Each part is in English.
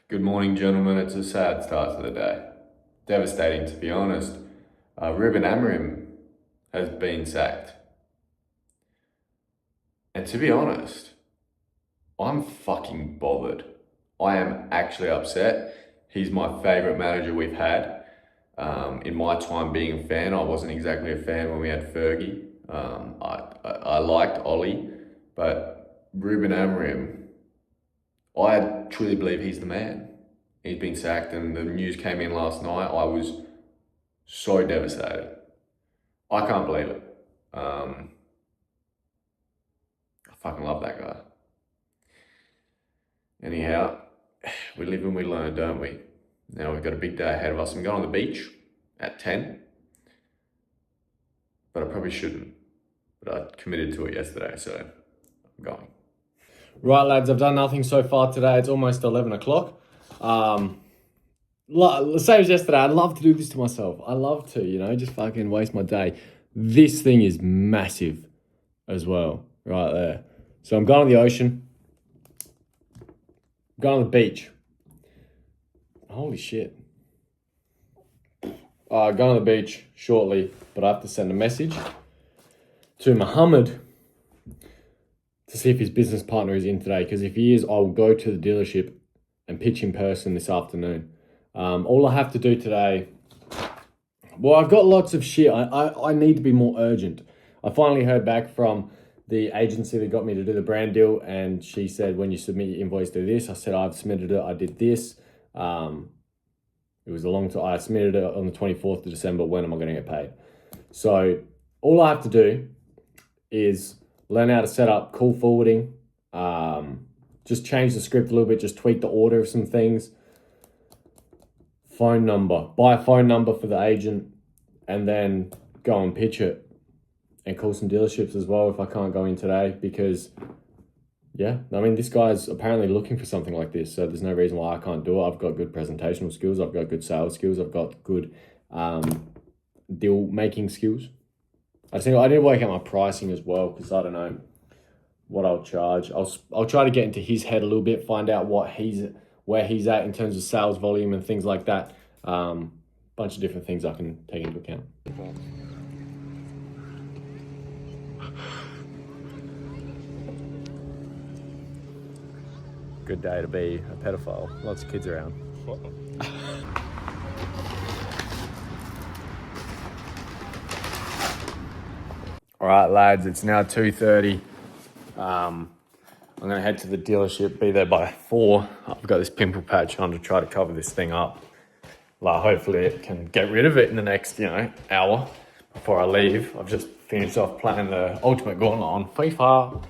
Good morning, gentlemen. It's a sad start to the day. Devastating, to be honest. Ruben Amorim has been sacked. And to be honest, I'm fucking bothered. I am actually upset. He's my favourite manager we've had. In my time being a fan, I wasn't exactly a fan when we had Fergie. I liked Ollie, but Ruben Amorim, I truly believe he's the man. He's been sacked, and the news came in last night. I was so devastated. I can't believe it. I fucking love that guy. Anyhow, we live and we learn, don't we? Now we've got a big day ahead of us. I'm going on the beach at 10, but I probably shouldn't. But I committed to it yesterday, so I'm going. Right, lads, I've done nothing so far today. It's almost 11 o'clock. Same as yesterday, I'd love to do this to myself. I love to, just fucking waste my day. This thing is massive as well, right there. So I'm going to the ocean. I'm going to the beach. Holy shit. Going to the beach shortly, but I have to send a message to Mohammed to see if his business partner is in today, because if he is, I will go to the dealership and pitch in person this afternoon. All I have to do today, well, I've got lots of shit. I need to be more urgent. I finally heard back from the agency that got me to do the brand deal, and she said, when you submit your invoice, do this. I said, I've submitted it. I did this. It was a long time. I submitted it on the 24th of December. When am I going to get paid? So all I have to do is learn how to set up call forwarding, just change the script a little bit, just tweak the order of some things. Phone number, buy a phone number for the agent, and then go and pitch it and call some dealerships as well if I can't go in today, because this guy's apparently looking for something like this, so there's no reason why I can't do it. I've got good presentational skills, I've got good sales skills, I've got good deal making skills. I need to work out my pricing as well, because I don't know what I'll charge. I'll try to get into his head a little bit, find out where he's at in terms of sales volume and things like that. Bunch of different things I can take into account. Good day to be a pedophile. Lots of kids around. All right, lads, it's now 2:30. I'm going to head to the dealership, be there by 4. I've got this pimple patch on to try to cover this thing up. Hopefully it can get rid of it in the next, hour before I leave. I've just finished off playing the Ultimate Gauntlet on FIFA.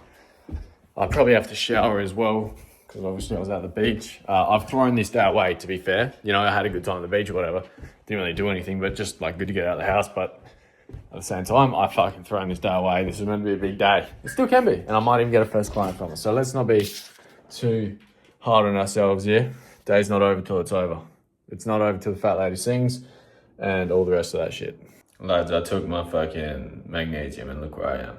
I probably have to shower as well, because obviously I was at the beach. I've thrown this day away, to be fair. I had a good time at the beach or whatever. Didn't really do anything, but just good to get out of the house. But at the same time, I fucking thrown this day away. This is meant to be a big day. It still can be. And I might even get a first client from it. So let's not be too hard on ourselves here. Day's not over till it's over. It's not over till the fat lady sings and all the rest of that shit. Lads, I took my fucking magnesium and look where I am.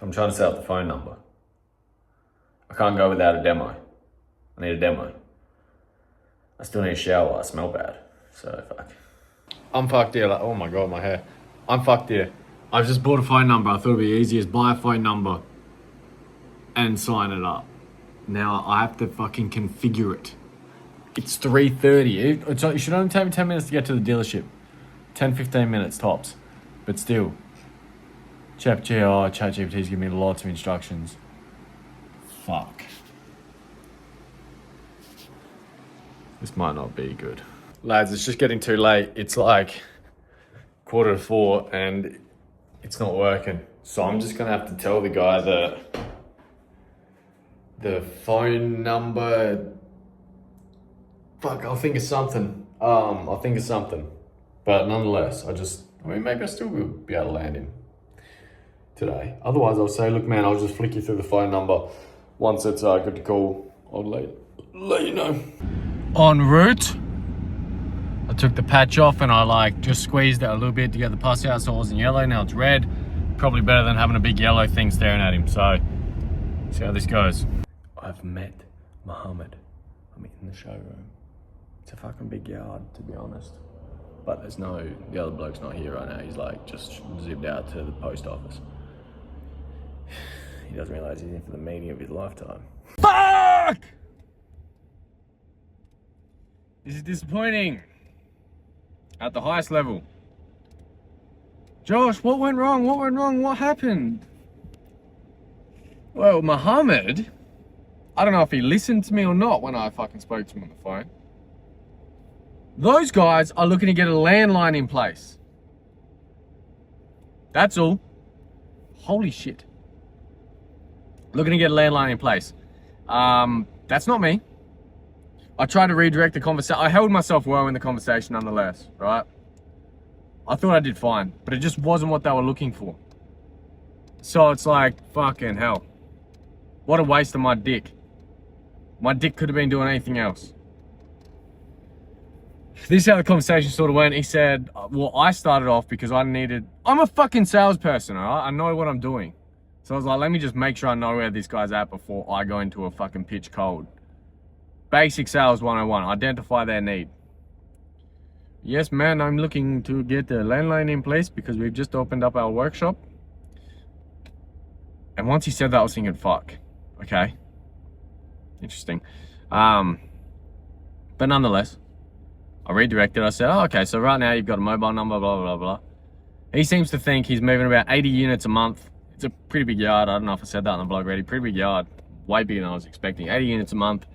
I'm trying to set up the phone number. I can't go without a demo. I need a demo. I still need a shower. I smell bad. So fuck. I'm fucked here. Oh my God, my hair. I'm fucked here. I've just bought a phone number. I thought it'd be easy as buy a phone number and sign it up. Now I have to fucking configure it. It's 3:30. It should only take me 10 minutes to get to the dealership. 10-15 minutes tops. But still. ChatGPT's giving me lots of instructions. Fuck. This might not be good. Lads, it's just getting too late. It's like 3:45 and it's not working. So I'm just gonna have to tell the guy the phone number. Fuck, I'll think of something. But nonetheless, maybe I still will be able to land him today. Otherwise, I'll say, look, man, I'll just flick you through the phone number. Once it's good to call, I'll let you know. En route, I took the patch off and I just squeezed it a little bit to get the pus out so it wasn't yellow. Now it's red. Probably better than having a big yellow thing staring at him. So, see how this goes. I I've met Mohammed. I'm in the showroom. It's a fucking big yard, to be honest. But the other bloke's not here right now. He's like just zipped out to the post office. He doesn't realize he's in for the meeting of his lifetime. Fuck! This is disappointing. At the highest level. Josh, what went wrong? What went wrong? What happened? Well, Mohammed, I don't know if he listened to me or not when I fucking spoke to him on the phone. Those guys are looking to get a landline in place. That's all. Holy shit. Looking to get a landline in place. That's not me. I tried to redirect the conversation. I held myself well in the conversation nonetheless, right? I thought I did fine, but it just wasn't what they were looking for. So it's like, fucking hell. What a waste of my dick. My dick could have been doing anything else. This is how the conversation sort of went. He said, well, I started off because I'm a fucking salesperson, all right? I know what I'm doing. So I was like, let me just make sure I know where this guy's at before I go into a fucking pitch cold. Basic sales 101, identify their need. Yes, man, I'm looking to get the landline in place because we've just opened up our workshop. And once he said that, I was thinking, fuck, okay. Interesting. But nonetheless, I redirected. I said, oh, okay, so right now you've got a mobile number, blah, blah, blah. He seems to think he's moving about 80 units a month. It's a pretty big yard. I don't know if I said that on the blog already. Pretty big yard. Way bigger than I was expecting. 80 units a month.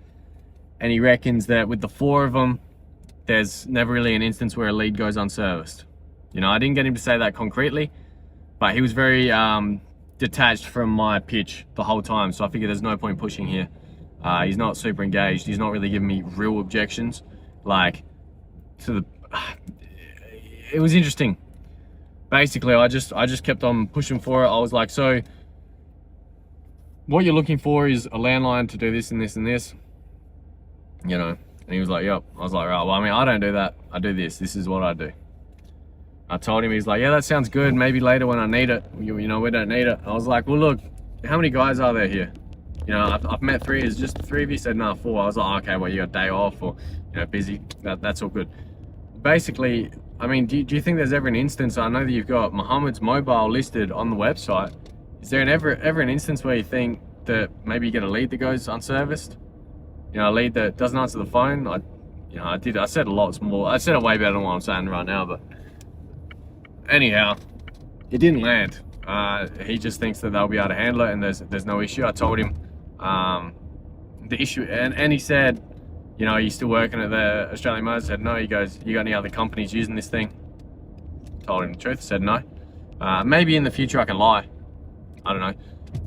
And he reckons that with the 4 of them, there's never really an instance where a lead goes unserviced. You know, I didn't get him to say that concretely, but he was very detached from my pitch the whole time. So I figured there's no point pushing here. He's not super engaged. He's not really giving me real objections. Like, it was interesting. Basically, I just kept on pushing for it. I was like, so what you're looking for is a landline to do this and this and this, you know? And he was like, yep. I was like, right, well, I mean, I don't do that. I do this. This is what I do. I told him, he's like, yeah, that sounds good. Maybe later when I need it, you know, we don't need it. I was like, well, look, how many guys are there here? You know, I've met 3. Is just 3 of you? Said, no, 4. I was like, okay, well, you got a day off or, you know, busy. That's all good. Basically, I mean, do you think there's ever an instance, I know that you've got Mohammed's mobile listed on the website. Is there ever an instance where you think that maybe you get a lead that goes unserviced? You know, a lead that doesn't answer the phone? I said a lot more. I said it way better than what I'm saying right now, but anyhow, it didn't land. He just thinks that they'll be able to handle it and there's no issue. I told him the issue, and he said, you know, are you still working at the Australian Motors? I said, no. He goes, you got any other companies using this thing? Told him the truth. I said, no. Maybe in the future I can lie. I don't know.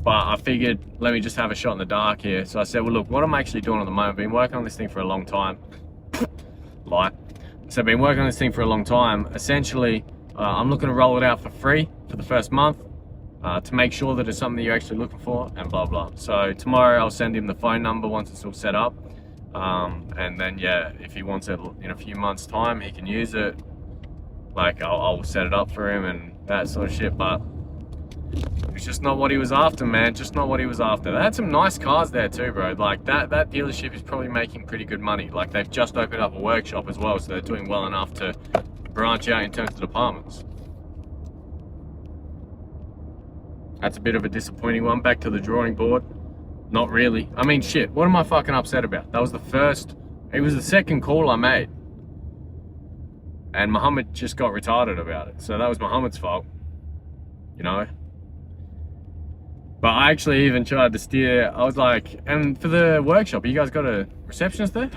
But I figured, let me just have a shot in the dark here. So I said, well, look, what I'm actually doing at the moment, I've been working on this thing for a long time. Lie. So I've been working on this thing for a long time. Essentially, I'm looking to roll it out for free for the first month to make sure that it's something that you're actually looking for and blah, blah. So tomorrow I'll send him the phone number once it's all set up. And then, yeah, if he wants it in a few months' time, he can use it. Like, I'll set it up for him and that sort of shit. But it's just not what he was after, man. Just not what he was after. They had some nice cars there too, bro. Like, that dealership is probably making pretty good money. Like, they've just opened up a workshop as well, so they're doing well enough to branch out in terms of departments. That's a bit of a disappointing one. Back to the drawing board. Not really. I mean, shit, what am I fucking upset about? That was it was the second call I made. And Mohammed just got retarded about it. So that was Mohammed's fault. You know? But I actually even tried to steer. I was like, and for the workshop, you guys got a receptionist there?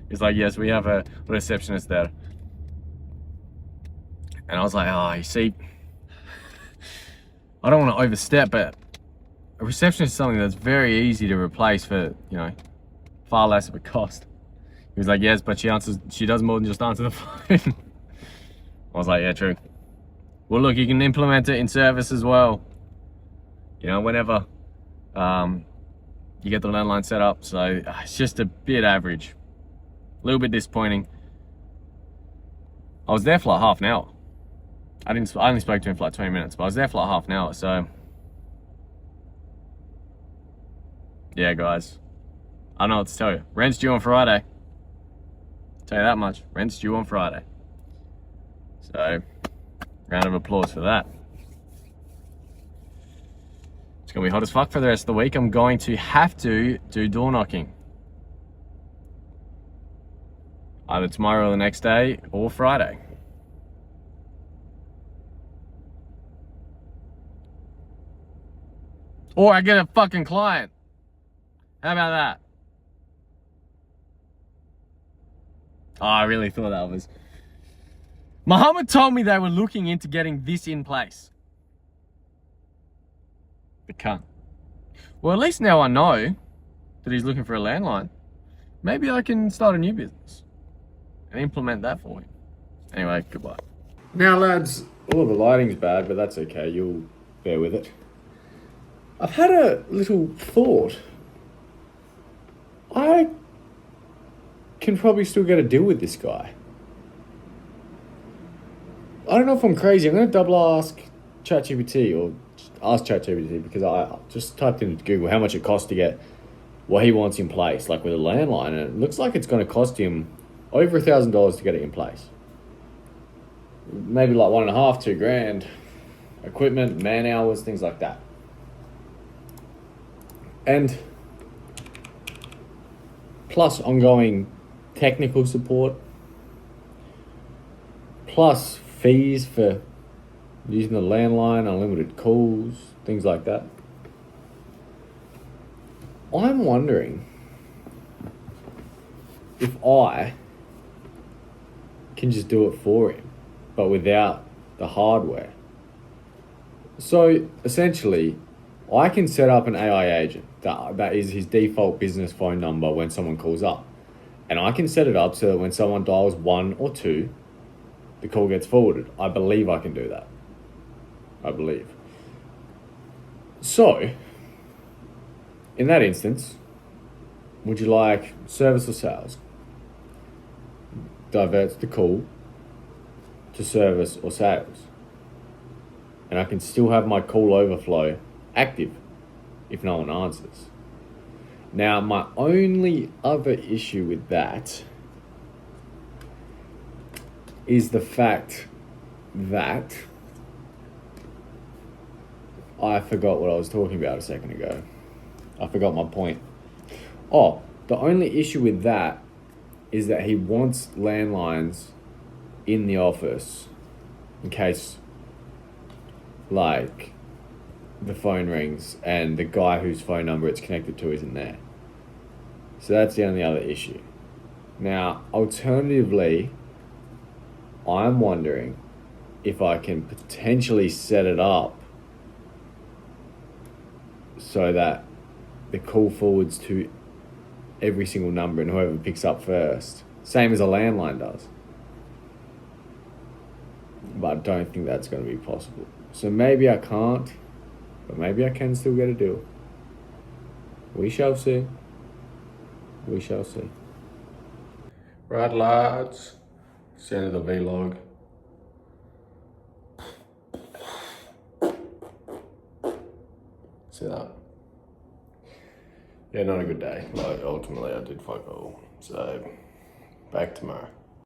He's like, yes, we have a receptionist there. And I was like, oh, you see, I don't want to overstep, but a receptionist is something that's very easy to replace for, you know, far less of a cost. He was like, yes, but she does more than just answer the phone. I was like, yeah, true. Well, look, you can implement it in service as well. You know, whenever you get the landline set up. So it's just a bit average. A little bit disappointing. I was there for like half an hour. I only spoke to him for like 20 minutes, but I was there for like half an hour, so yeah, guys, I don't know what to tell you. Rent's due on Friday. Tell you that much. Rent's due on Friday. So, round of applause for that. It's gonna be hot as fuck for the rest of the week. I'm going to have to do door knocking. Either tomorrow or the next day or Friday. Or I get a fucking client. How about that? Oh, I really thought that was... Muhammad told me they were looking into getting this in place. The cunt. Well, at least now I know that he's looking for a landline. Maybe I can start a new business and implement that for him. Anyway, goodbye. Now, lads, the lighting's bad, but that's okay. You'll bear with it. I've had a little thought. I can probably still get a deal with this guy. I don't know if I'm crazy. I'm going to double ask ChatGPT or ask ChatGPT because I just typed into Google how much it costs to get what he wants in place, like with a landline, and it looks like it's going to cost him over $1,000 to get it in place. Maybe like $1.5, $2,000. Equipment, man hours, things like that. And plus ongoing technical support, plus fees for using the landline, unlimited calls, things like that. I'm wondering if I can just do it for him, but without the hardware. So essentially, I can set up an AI agent that is his default business phone number when someone calls up. And I can set it up so that when someone dials 1 or 2, the call gets forwarded. I believe I can do that. I believe. So, in that instance, would you like service or sales? Diverts the call to service or sales. And I can still have my call overflow active if no one answers. Now, my only other issue with that is the fact that I forgot what I was talking about a second ago. I forgot my point. Oh, the only issue with that is that he wants landlines in the office in case, like, the phone rings and the guy whose phone number it's connected to isn't there. So that's the only other issue. Now, alternatively, I'm wondering if I can potentially set it up so that the call forwards to every single number and whoever picks up first, same as a landline does. But I don't think that's going to be possible. So maybe I can't, but maybe I can still get a deal. We shall see. We shall see. Right, lads. It's the end of the vlog. See that? Yeah, not a good day. Like, ultimately, I did fuck all. So, back tomorrow.